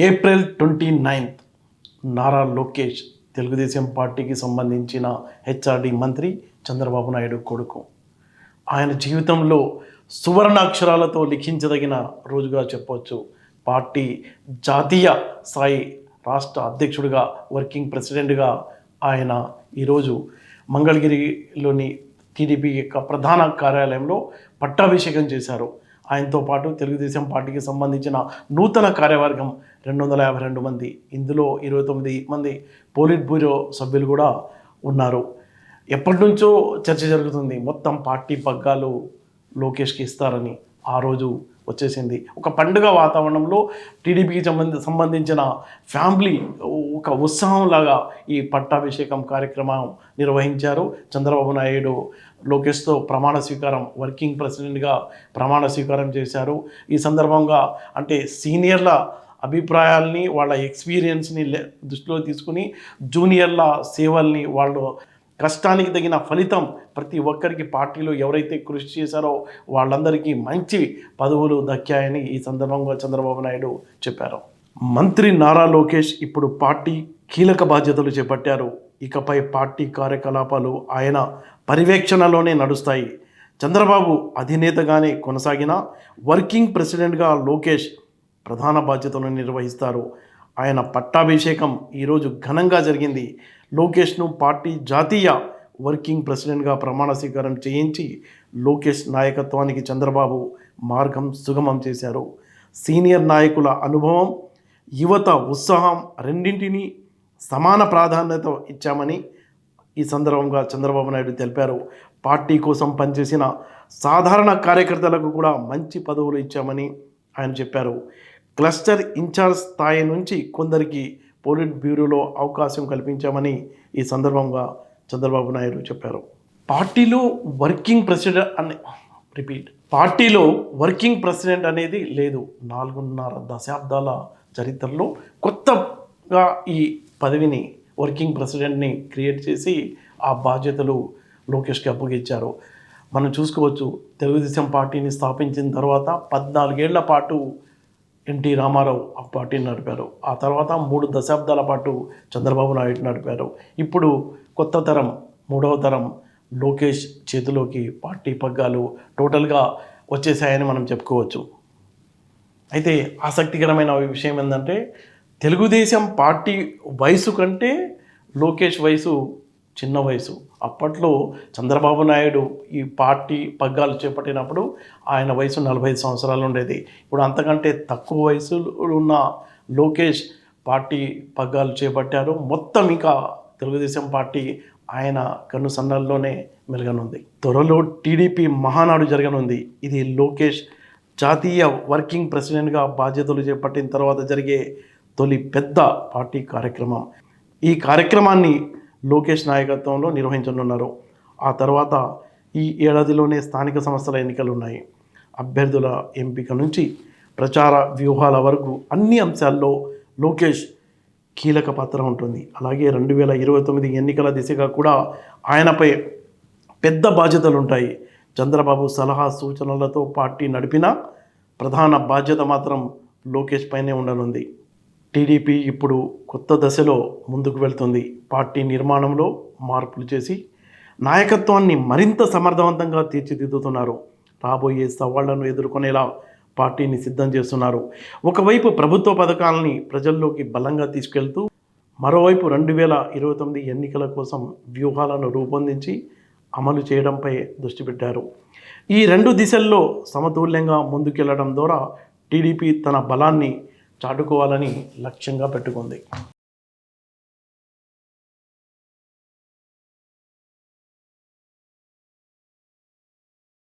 April 29th Nara Lokesh Telugu Desam పార్టీకి సంబంధించిన HRD మంత్రి చంద్రబాబు నాయుడు కొడుకు. ఆయన జీవితంలో సువర్ణాక్షరాలతో లిఖించదగిన రోజుగా చెప్పవచ్చు. పార్టీ జాతీయ స్థాయి రాష్ట్ర అధ్యక్షుడిగా, వర్కింగ్ ప్రెసిడెంట్గా ఆయన ఈరోజు మంగళగిరిలోని టీడీపీ యొక్క ప్రధాన కార్యాలయంలో పట్టాభిషేకం చేశారు. ఆయనతో పాటు తెలుగుదేశం పార్టీకి సంబంధించిన నూతన కార్యవర్గం 252 మంది, ఇందులో 29 మంది పోలిట్ బ్యూరో సభ్యులు కూడా ఉన్నారు. ఎప్పటి నుంచో చర్చ జరుగుతుంది, మొత్తం పార్టీ పగ్గాలు లోకేష్కి ఇస్తారని. ఆ రోజు వచ్చేసింది. ఒక పండుగ వాతావరణంలో టీడీపీకి సంబంధించిన ఫ్యామిలీ ఒక ఉత్సాహంలాగా ఈ పట్టాభిషేకం కార్యక్రమం నిర్వహించారు. చంద్రబాబు నాయుడు లోకేష్తో ప్రమాణ స్వీకారం, వర్కింగ్ ప్రెసిడెంట్గా ప్రమాణ స్వీకారం చేశారు. ఈ సందర్భంగా అంటే సీనియర్ల అభిప్రాయాల్ని, వాళ్ళ ఎక్స్పీరియన్స్ని దృష్టిలో తీసుకుని జూనియర్ల సేవల్ని, వాళ్ళు కష్టానికి తగిన ఫలితం ప్రతి ఒక్కరికి పార్టీలో ఎవరైతే కృషి చేశారో వాళ్ళందరికీ మంచి పదవులు దక్కాయని ఈ సందర్భంగా చంద్రబాబు నాయుడు చెప్పారు. మంత్రి నారా లోకేష్ ఇప్పుడు పార్టీ కీలక బాధ్యతలు చేపట్టారు. ఇకపై పార్టీ కార్యకలాపాలు ఆయన పర్యవేక్షణలోనే నడుస్తాయి. చంద్రబాబు అధినేతగానే కొనసాగిన వర్కింగ్ ప్రెసిడెంట్గా లోకేష్ ప్రధాన బాధ్యతలను నిర్వహిస్తారు. ఆయన పట్టాభిషేకం ఈరోజు ఘనంగా జరిగింది. లోకేష్ను పార్టీ జాతీయ వర్కింగ్ ప్రెసిడెంట్గా ప్రమాణ స్వీకారం చేయించి లోకేష్ నాయకత్వానికి చంద్రబాబు మార్గం సుగమం చేశారు. సీనియర్ నాయకుల అనుభవం, యువత ఉత్సాహం రెండింటినీ సమాన ప్రాధాన్యత ఇచ్చామని ఈ సందర్భంగా చంద్రబాబు నాయుడు తెలిపారు. పార్టీ కోసం పనిచేసిన సాధారణ కార్యకర్తలకు కూడా మంచి పదవులు ఇచ్చామని ఆయన చెప్పారు. క్లస్టర్ ఇన్ఛార్జ్ స్థాయి నుంచి కొందరికి పోలిట్ బ్యూరోలో అవకాశం కల్పించామని ఈ సందర్భంగా చంద్రబాబు నాయుడు చెప్పారు. పార్టీలో వర్కింగ్ ప్రెసిడెంట్ అనేది లేదు. 4.5 దశాబ్దాల చరిత్రలో కొత్తగా ఈ పదవిని, వర్కింగ్ ప్రెసిడెంట్ని క్రియేట్ చేసి ఆ బాధ్యతలు లోకేష్కి అప్పగించారు. మనం చూసుకోవచ్చు, తెలుగుదేశం పార్టీని స్థాపించిన తర్వాత 14 ఏళ్ల పాటు ఎన్టీ రామారావు ఆ పార్టీని నడిపారు. ఆ తర్వాత 3 దశాబ్దాల పాటు చంద్రబాబు నాయుడు నడిపారు. ఇప్పుడు కొత్త తరం, 3వ తరం లోకేష్ చేతిలోకి పార్టీ పగ్గాలు టోటల్గా వచ్చేసాయని మనం చెప్పుకోవచ్చు. అయితే ఆసక్తికరమైన విషయం ఏంటంటే, తెలుగుదేశం పార్టీ వయసు కంటే లోకేష్ వయసు చిన్న వయసు. అప్పట్లో చంద్రబాబు నాయుడు ఈ పార్టీ పగ్గాలు చేపట్టినప్పుడు ఆయన వయసు 45 సంవత్సరాలు ఉండేది. ఇప్పుడు అంతకంటే తక్కువ వయసు ఉన్న లోకేష్ పార్టీ పగ్గాలు చేపట్టారు. మొత్తం ఇంకా తెలుగుదేశం పార్టీ ఆయన కన్నుసన్నల్లోనే మెలగనుంది. త్వరలో టీడీపీ మహానాడు జరగనుంది. ఇది లోకేష్ జాతీయ వర్కింగ్ ప్రెసిడెంట్గా బాధ్యతలు చేపట్టిన తర్వాత జరిగే తొలి పెద్ద పార్టీ కార్యక్రమం. ఈ కార్యక్రమాన్ని లోకేష్ నాయకత్వంలో నిర్వహించనున్నారు. ఆ తర్వాత ఈ ఏడాదిలోనే స్థానిక సంస్థల ఎన్నికలు ఉన్నాయి. అభ్యర్థుల ఎంపిక నుంచి ప్రచార వ్యూహాల వరకు అన్ని అంశాల్లో లోకేష్ కీలక పాత్ర ఉంటుంది. అలాగే 2029 ఎన్నికల దిశగా కూడా ఆయనపై పెద్ద బాధ్యతలు ఉంటాయి. చంద్రబాబు సలహా సూచనలతో పార్టీ నడిపిన ప్రధాన బాధ్యత మాత్రం లోకేష్ పైనే ఉండనుంది. టీడీపీ ఇప్పుడు కొత్త దశలో ముందుకు వెళ్తుంది. పార్టీ నిర్మాణంలో మార్పులు చేసి నాయకత్వాన్ని మరింత సమర్థవంతంగా తీర్చిదిద్దుతున్నారు. రాబోయే సవాళ్లను ఎదుర్కొనేలా పార్టీని సిద్ధం చేస్తున్నారు. ఒకవైపు ప్రభుత్వ పథకాలని ప్రజల్లోకి బలంగా తీసుకెళ్తూ, మరోవైపు 2029 ఎన్నికల కోసం వ్యూహాలను రూపొందించి అమలు చేయడంపై దృష్టి పెట్టారు. ఈ 2 దిశల్లో సమతుల్యంగా ముందుకెళ్లడం ద్వారా టీడీపీ తన బలాన్ని చాటుకోవాలని లక్ష్యంగా పెట్టుకుంది.